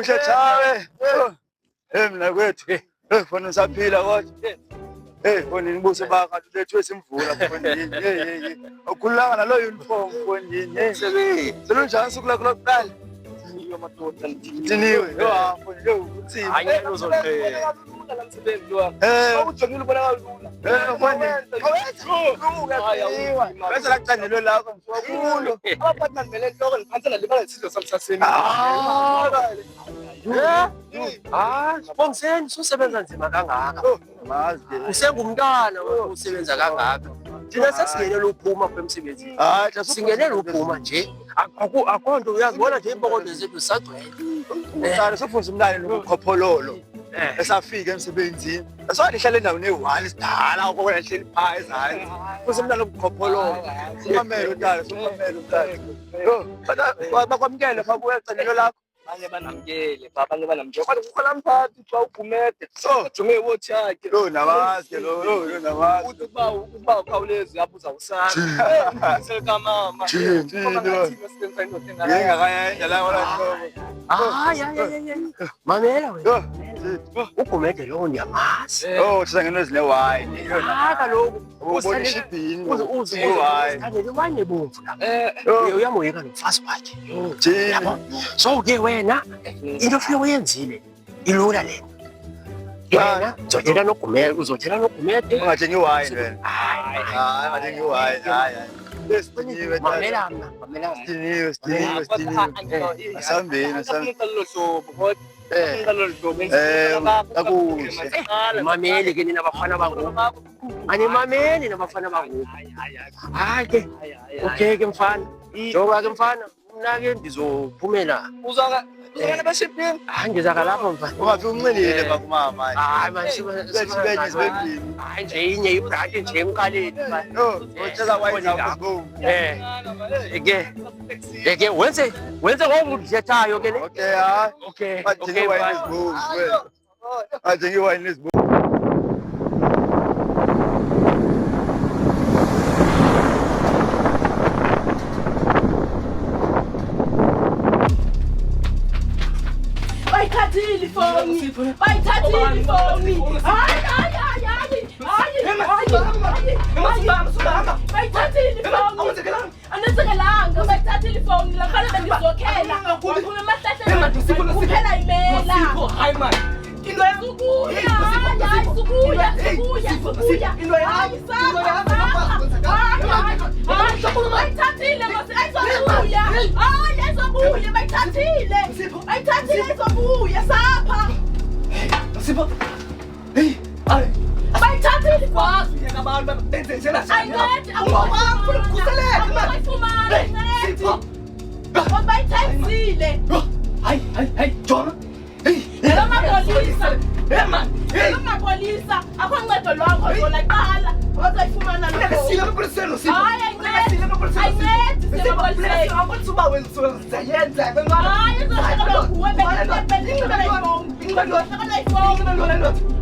Chawe. Mina kwethu. Fona saphila kodwa. Fonini buso bakhe lethu esimvula fonini. Ukhulanga nalo uniform fonini. Selunjani suku lakho lokuqala? Diniwe. Fonini uthi. Hayi uzoqhela. Lamsebenzi lo. Awujongile ubona kalula. Bese la kucandelo lakho ngiwakulo. Abaphathi ngivele enhloko ngiphansela libala isizwe samsaseni. Bongiseni usebenza nzima kangaka. Mazi ke. Usengumntwana usebenza kangaka. Thina sesingenela uphuma kwemsebenzi. Hayi, singenela uphuma nje. Akho nto uyazibona nje impokodo zethu sagcwele. Umntana sofuza umntana nokukhophololo. Esafika emsebenzini. Asona ihlala endaweni eyi-1 sidala okwena hleli pha ezantsi. Futhi umntana obukhophololo. Umamele untana, umamele untana. Bakwamukele babuya egcinelo lakho. Banye banamkele, banye banamkele. Kodwa kukho lamphathi xa ugumede. Ujonge iwotshi yakhe. Lo namazi ke lo namazi. Uthi ukuba ukhawuleze apho uzawusana. Selkamama. Ngingakayenda la wala hlobo. Mamela wena. Ugumede lowo ndiyamazi. Sisangenwe ezine-wine. Kaloku Ubona ishibhini. uzikhandela iwayini ebomvu lapha. Uyamoyeka nomfazi wakhe. Yabo. So-ke wena into ofike uyenzile ilula lena. Wena uzothela nogumede, Ungathengi iwine wena. Hayi, ungathengi iwine. Hayi. Sidiniwe. Mamela mna. Sidiniwe. Asambeni. Mameli ke nina bafana bangoku. Animameli nabafana bangoku. Hayi ke. Okay ke mfana. Njoba ke mfana. Mna ke ndizophumela. Uzakana bashipini? Hayi ngizaka lapho mfana. Ungathi unxilile bakumama. Hayi manje hayi nje inye ibranti nje emqaleni mfana. Utshela wine lapho. Ke wenze ngokudlethayo ke le. Okay, hayi. Okay. Athengi wine ezibomvu wena. Athengi wine ezibomvu. Bayithathile ifoni. Bayithathile ifoni. Anenzekelanga bayithathile ifoni. Lakhona bengizokhela. Kuphuma emahlahleni kuphela imela. Hayi man. Into Amapolisa akhoncedo lwakho lona qala bazayifumana lokho. Sile amapoliseni sipho. Hayi ayincedi amapoliseni. Awukuthi uba wenza yenza Hayi uzoshaka nguwe bengicela ifoni.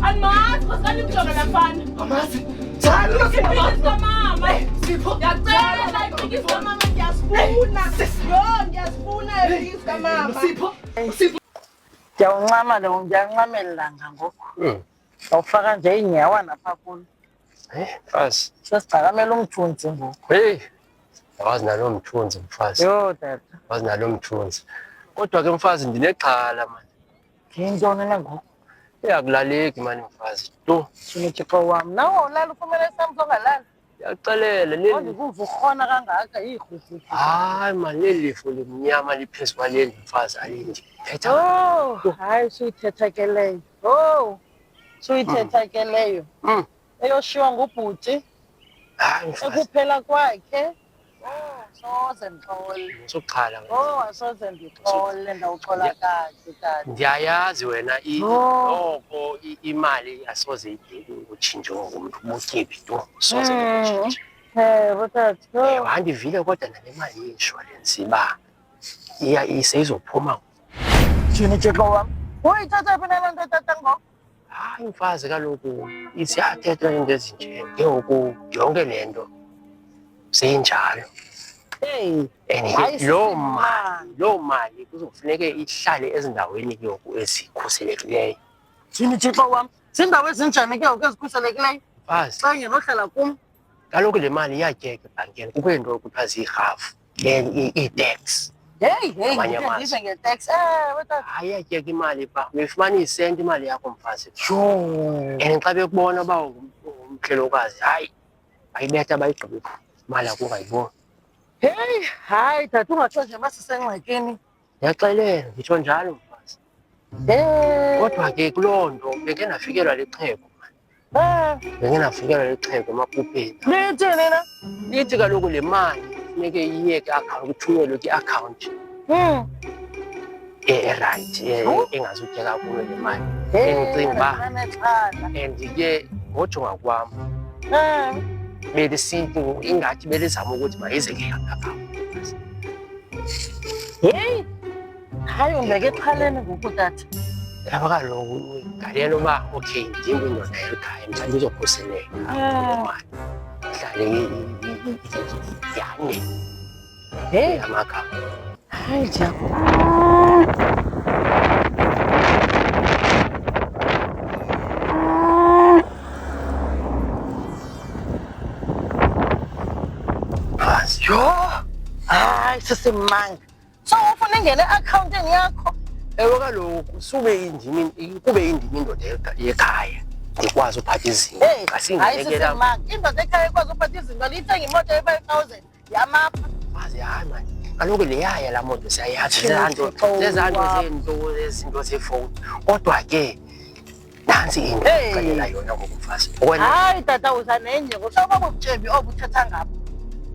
Andimazi kosikani mjonga nafana. amazi. Thani Iphikisa mama. Sipho. Ngiyacela iphikisa mama ngiyasifuna. Ngiyasifuna iphikisa mama. Sipho. Ngiyawuncama lo ngiyancamelanga ngoku. Awufaka nje inyawa napha kulo. Mfazi. Sesicakamela umthunzi ngoku. Awazi nalo mthunzi mfazi. Yo tata. Awazi nalo mthunzi. Kodwa ke mfazi ndinexhala mani. Ngiyintoni na ngoku? Akulaleki mani mfazi. Tu. Thixo wam. Nawe ulala ufumene sami songalala. Ndiyakuxelela leli. Ndikuva urhona kangaka iirhufu. Hayi mani lelifo limnyama liphezu kwaleli mfazi alindi. Phetha. Hayi suyithetha ke leyo. Suyithetha ke leyo. Eyoshiwa ngubhuti. Hayi mfazi. Ekuphela kwakhe. Soze ndixole. Sokuxhala. Asoze ndixole ndawuxola kahle tata. Ndiyayazi wena oko imali asoze idele ukutshintsha ngomuntu ubutyebi tu. Soze ukutshintsha. Tata. Wandivile kodwa nale mali yeinshorensi iba iseyizophuma. Thini Thixo wam? Uyithatha phi naloo nto tata ngoku? Hayi mfazi kaloku isiyathethwa into ezinje. Ke ngoku yonke le nto seyinjalo. Hey, And lo mali kuzofuneke ihlale ezindaweni ezikhuselekileyo. Thini Thixo wam? Zindawo ezinjani ke ezikhuselekileyo? Mfazi, Xa ngenohlala kum. kaloku le mali iyatyeka ebhankeni. Kukho into ekuthiwa ziirhafu, ii-tax. Hey, Ngamanye amazwi. ndive nge-tax. Wetata. Hayi, iyatyeka imali pha. Uyifumana iisenti imali yakho mfazi. Sure. And xa bekubona uba ungumhlelokazi, bayibetha bayigqibe imali yakho ungayiboni. Hey, hayi tata ungatsho nje masisengxakini. Ndiyaxelela, nditsho njalo mfazi. Kodwa ke kuloo nto bengenafikelwa lixhego. Bengenafikelwa lixhego emaphupheni. Lithini na? Lithi kaloku le mali funeke iye kuthunyelwe kwi-akhawunti erayithi engazutyeka kakhulu le mali. Endicinga uba and ke ngojonga kwam belisithi ingathi belizama ukuthi mayize ke ngapha. Hey, hayi undibeke exhaleni ngoku tata. Yaba kaloku ngalela uba okay ndidinga indoda elikhaya mhlawumbi izokhuseleka le mali ihlale yane Hey, amagama. hayi Jabu. Yho, hayi sisimanga. So ufuna ingene e-akhawuntini yakho? Ewe kaloku kube indimi indoda yekhaya ndikwazi uphatha izinto. Hey, hayi Ngasingenekela sisimanga. Indoda ekhaya ikwazi uphatha izinto liyithenga imoto ye-5,000 yamapha. mazi hayi mani. Kaloku le yaya laa moto siyayazi zezinto zeefowuni. Kodwa ke nantsi into exelela yona ngoku mfazi. Hayi tata uza nenye ngohlobo bobutyebi obuthetha ngapha.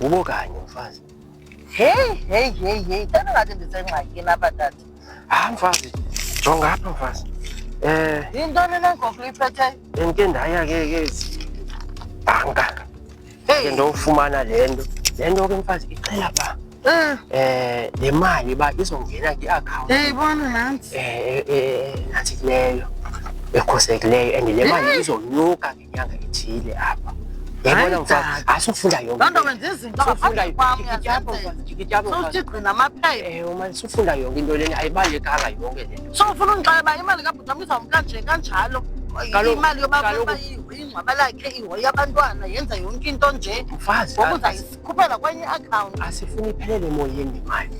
Bubo kanye mfazi. Hey, tata ngathi ndisengxakini apha tata. Mfazi, jonga apha mfazi. Yintoni na ngoku uyiphetheyo? Bendike ndaya ke bhanka. Ke ndofumana le nto ke mfazi ixela uba le mali uba izongena kwi-akhawunti Ndiyibona nantsi. nantsikileyo ekhuselekileyo and le mali izonyuka ngenyanga ethile apha. Yabona mfazi, asufunda yonke. Loo nto wenza izinto ngaphandle kwam uyazenzela. Sowuthigcina amaphepha. Mani sufunda yonke into leni ayibalulekanga yonke le nto. So ufuna undixelela uba imali kabhutam izawumka nje kanjalo. Imali yoba ingcwaba lakhe ihoya abantwana yenza yonke into nje. Mfazi, Ngoku uzayikhuphela kwenye i-akhawunti. asifuni iphelele emoyeni imali.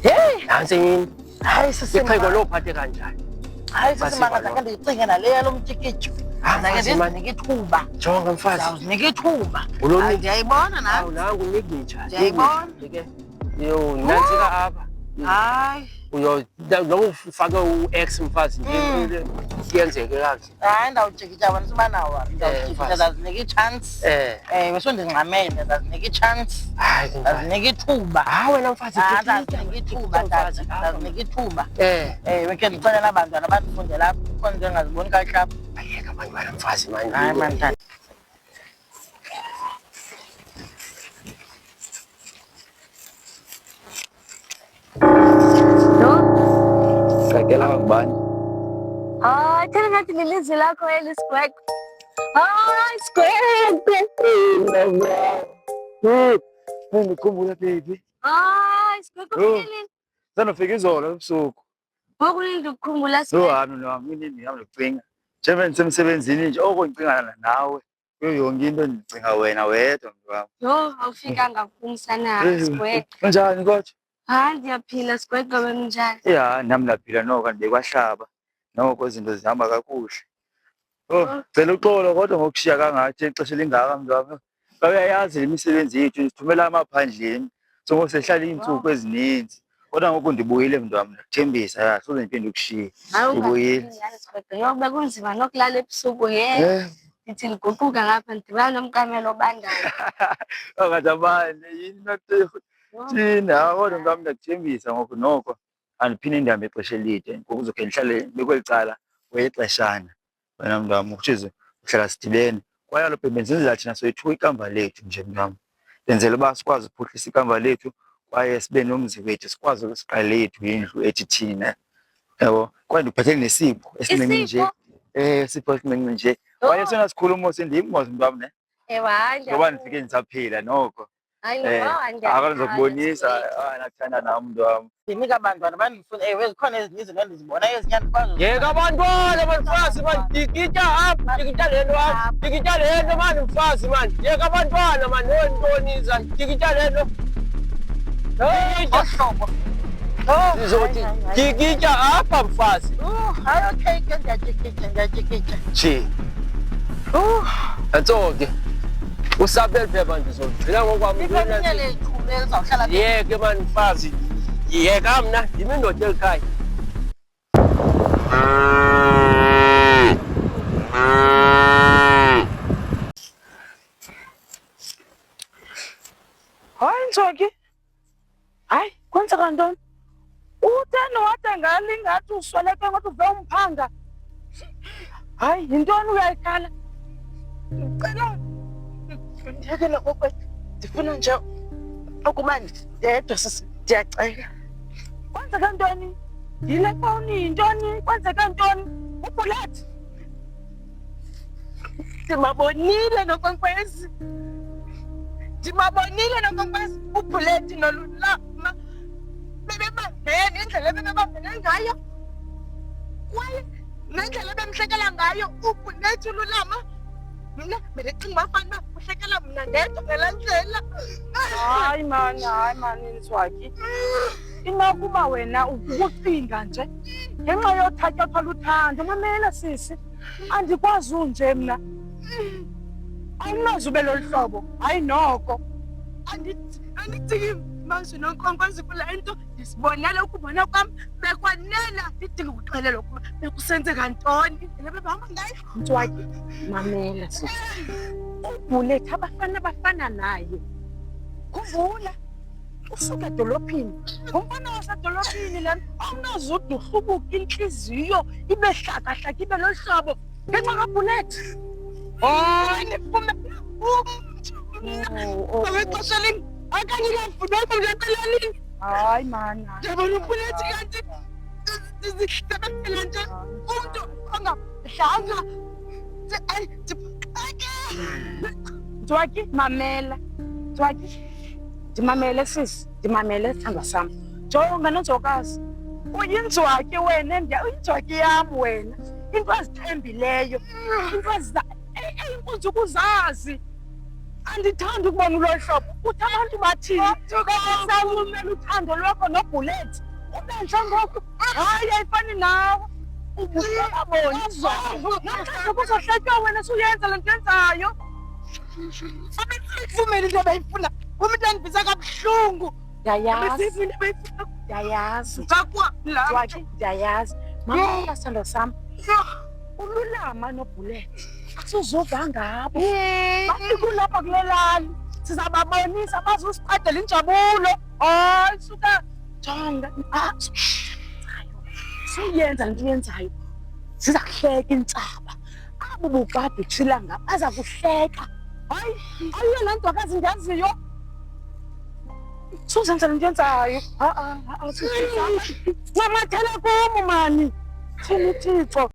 Hey, Nantsi yini. hayi Ixhego sisimanga. lophathe kanjani. Hayi sisimanga ndake ndiyicinge naleya lo mtyikityo. Ndake ndizinike ithuba. Jonga mfazi. Ndawuzinike ithuba. Uloni- Ndiyayibona nantsi. Nangu uniknitsha. Ndiyayibona. Yo, nantsika apha. Hayi. Noma ufake u-X mfazi nje yenzeke kakuhle. Hayi ndawujikitya wena sibanawa. Ndawujikitya ndazinika i-chance. Ewe ndingxamele ndazinika i-chance. Hayi Ndazinika ithuba. wena mfazi Ndazinika ithuba tata. Ndazinika ithuba. Ewe ke ndixelela abantwana bandifundela apho khona nje ngaziboni kakuhle apho. ayeka abantwana mfazi mani. Hayi mani tata. Cacela ngubani? Thina ngathi lilizwi lakho elisigwegwe. Sigwegwe. Ngikhumbula baby. Sigwegwe ufikile. Sanofika izolo ebusuku. Ngoku ndikukhumbula No sigwegwe. hami nami ngicinga. Njengoba ndisemsebenzini nje ngicingana nawe. Kuyo yonke into ndicinga wena wedwa mntwami. Yho, awufikanga kum sana sigwegwe. Kanjani kodwa? Hayi ndiyaphila sigwegwe wena unjani? Ya nami naphila noko ndibekwahlaba. Noko izinto zihamba kakuhle. Oh, cela uxolo kodwa ngokushiya kangathi ixesha lingaka mntwami. Bayayazi imisebenzi yethu sithumela amaphandleni. So sehlala izinsuku ezininzi. Kodwa ngoku ndibuyile mntwami ndakuthembisa ya soze ngiphinda ukushiye. Ndibuyile. Sigwegwe yho bekunzima nokulala ebusuku ndithi ndiguquka ngapha ndidibana nomkamelo obandayo. Akazabani yini thina kodwa mntwami ndakuthembisa ngoku noko andiphinde ndihambe ixesha elide ngoku uzokhe ndihlale bekweli cala kwexeshana wena mntwami ukutshize uhlala sidibene kwaye kaloku benzenzela thina soyithuka ikamva lethu nje mntwami ndenzela uba sikwazi ukuphuhlisa ikamva lethu kwaye sibe nomzi wethu sikwazi ukusiqalela yethu indlu ethi thina yabo kwaye ndiphathele nesipho esincinci nje isipho esincinci nje kwaye sona sikhulumo sendim mos mntwami ne Ewe hayi ngoba ndifike ndisaphila noko Hayi no, Akuzokubonisa nakuthanda nami umuntu wami. Ndinika abantwana bandifuna ewe zikhona ezinye izinto endizibona ezinye andikwazi Yeka abantwana mfasi man, tikita apha, tikita lento apha, tikita lento man mfasi man. Yeka abantwana man, ntonisa, tikita lento. ngohlobo. Sizothi tikita apha mfasi. Hayi okay ke ndiyajikija. Nje. Atsoke. Usabel phepha ndizogcina ngokwami. Ipelinye lethu lezawuhlala Yeke man mfazi. Yeka mna yimi indoda elikhaya. hayi Ntswaki. Hayi kwenzeka ntoni? Utheni wade ngale ngathi usweleke ngathi uve umphanga. Hayi yintoni uyayikhala? Ngicela ndiyekele kokwethu. Ndifuna nje ukuba ndedwa sisi ndiyacela. Kwenzeka ntoni? Yile fowuni yintoni? Kwenzeka ntoni? Ubhulethi. Ndimabonile nonkwenkwezi. Ndimabonile nonkwenkwezi ubhulethi nolulama. Bebebambene indlela ebebebambene ngayo. Kwaye nendlela ebemhlekela ngayo ubhulethi ululama. Mina bendicinga uba fanuba uhlekela mna ndedwa ngalaa ndlela. Hayi mani Ntswaki. Inokuba wena ukucinga nje ngenxa yothatyathwa luthando. Mamela sisi, andikwazi unje mna. Awunazi ube lolu hlobo, hayi noko. Andicingi mazwi nonkwenkwezi kule nto. Ndisibonele ukubona kwam bekwanela. Ndidinga ukuxelela ukuba bekusenzeka ntoni indlela bebehamba ngayo. Ntswaki, mamela sisi. Ubhulethi abafana naye. Khumbula, usuka edolophini. Ngumfana wasedolophini lana. Awunazi ude urhubuke intliziyo ibe hlakahlaka ibe lolu hlobo ngenxa kabhulethi. Hayi nifume umntu ngexesha linye okanye ngafudeka ngeceleni. Hayi mani. Ndiyabona ubhulethi kanti zisebenzela nje umntu ongahlanga. Ntswaki, mamela. Ntswaki, ndimamele sisi, ndimamele sithandwa sam. Jonga nonzokazi, uyintswaki wena, uyintswaki yam wena. Into ezithembileyo, into eyinkunzi ukuzazi. Andithandi ukubona ulo hlobo. Uthi abantu bathini? Sawumela uthando lwakho nobhulethi. Ubenhle ngoku. Hayi ayifani nawe. Ubusababona. Namhlanje kuzohletywa wena suyenza le nto yenzayo. Abesifumene into abayifuna. Umntu andibisa kabuhlungu. Ndiyayazi. Ndiyayazi. Ntswaki, ndiyayazi. Mamela sithandwa sam. Ululama nobhulethi asizuva ngabo. Basikulapha kule lali. Sizababonisa bazusiqedela injabulo. Hayi suka jonga. Suyenza into yenzayo. Siza kuhleka intsaba. Abo bukade utshila ngapha baza kuhleka. Hayi ayiyo laa ntokazi ndiyaziyo. Suzenzela into yenzayo. Namathele kum mani. Thini Thixo.